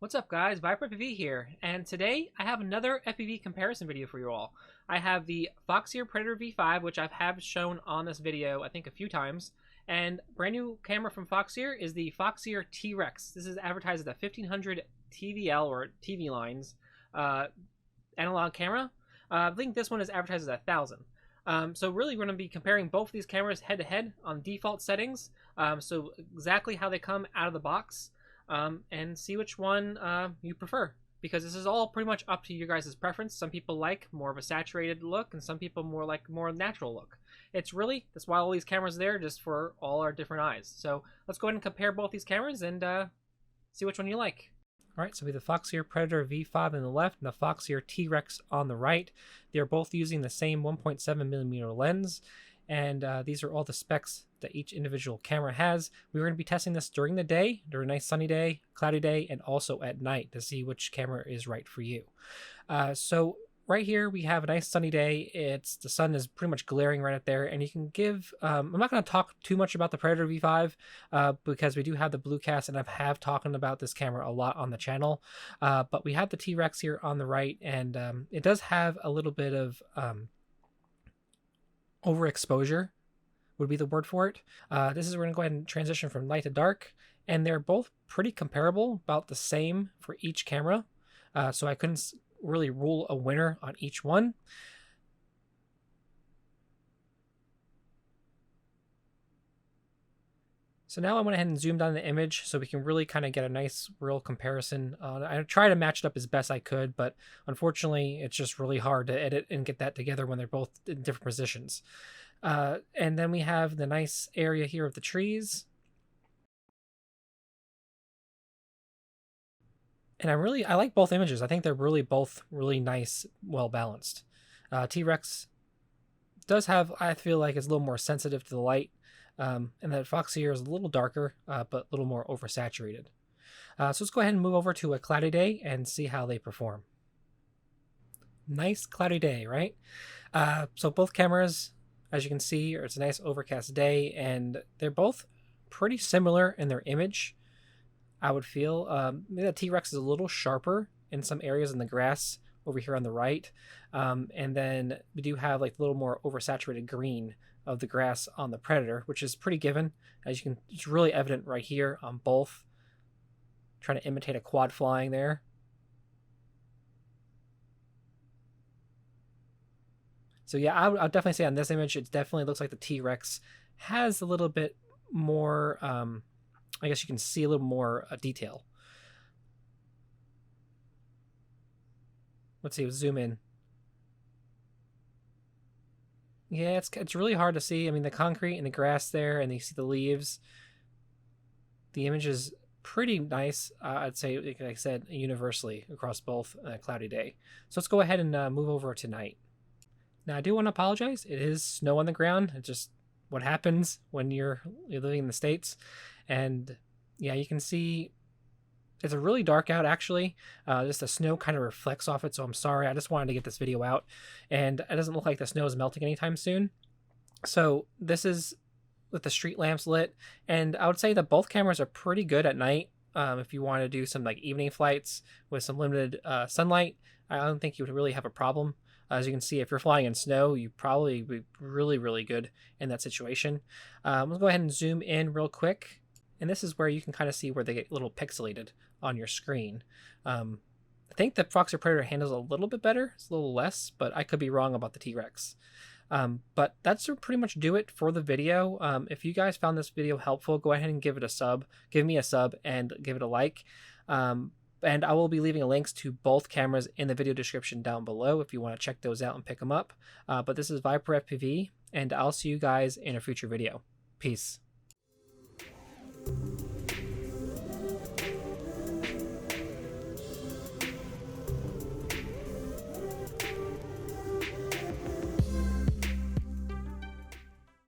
What's up guys, Viper FPV here, and today I have another FPV comparison video for you all. I have the Foxeer Predator V5, which I have shown on this video I think a few times, and brand new camera from Foxeer is the Foxeer T-Rex. This is advertised as a 1500 TVL or TV lines analog camera. I think this one is advertised as 1000. So really we're going to be comparing both of these cameras head to head on default settings, so exactly how they come out of the box. And see which one you prefer, because this is all pretty much up to you guys' preference. Some people like more of a saturated look, and some people like more natural look. That's why all these cameras are there, just for all our different eyes. So let's go ahead and compare both these cameras and see which one you like. Alright, so we have the Foxeer Predator V5 on the left and the Foxeer T-Rex on the right. They're both using the same 1.7mm lens. And these are all the specs that each individual camera has. We're going to be testing this during the day, during a nice sunny day, cloudy day, and also at night to see which camera is right for you. So right here we have a nice sunny day. The sun is pretty much glaring right up there, and you can give. I'm not going to talk too much about the Predator V5 because we do have the blue cast, and I have talked about this camera a lot on the channel. But we have the T-Rex here on the right, and it does have a little bit of overexposure would be the word for it. This is, we're going to go ahead and transition from light to dark, and they're both pretty comparable, about the same for each camera. So I couldn't really rule a winner on each one. So now I went ahead and zoomed on the image so we can really kind of get a nice real comparison. I tried to match it up as best I could, but unfortunately it's just really hard to edit and get that together when they're both in different positions. And then we have the nice area here of the trees. And I like both images. I think they're both really nice, well balanced. T-Rex does have, I feel like, it's a little more sensitive to the light. And that Foxeer is a little darker, but a little more oversaturated. So let's go ahead and move over to a cloudy day and see how they perform. Nice cloudy day, right? So both cameras, as you can see, it's a nice overcast day, and they're both pretty similar in their image, I would feel. Maybe the T-Rex is a little sharper in some areas in the grass over here on the right. And then we do have like a little more oversaturated green of the grass on the Predator, which is pretty given. As you can, it's really evident right here on both. Trying to imitate a quad flying there. So yeah, I'll definitely say on this image, it definitely looks like the T-Rex has a little bit more, I guess you can see a little more detail. Let's see, we'll zoom in. Yeah, it's really hard to see. I mean, the concrete and the grass there, and you see the leaves. The image is pretty nice, I'd say, like I said, universally across both cloudy day. So let's go ahead and move over to night. Now, I do want to apologize. It is snow on the ground. It's just what happens when you're living in the States. And yeah, you can see it's a really dark out, actually. Just the snow kind of reflects off it, so I'm sorry. I just wanted to get this video out, and it doesn't look like the snow is melting anytime soon. So this is with the street lamps lit, and I would say that both cameras are pretty good at night. If you want to do some like evening flights with some limited sunlight, I don't think you would really have a problem. As you can see, if you're flying in snow, you probably be really good in that situation. Let's go ahead and zoom in real quick. And this is where you can kind of see where they get a little pixelated on your screen. I think the Foxeer Predator handles a little bit better. It's a little less, but I could be wrong about the T-Rex. But that's pretty much do it for the video. If you guys found this video helpful, go ahead and give it a sub. Give me a sub and give it a like. And I will be leaving links to both cameras in the video description down below if you want to check those out and pick them up. But this is Viper FPV, and I'll see you guys in a future video. Peace.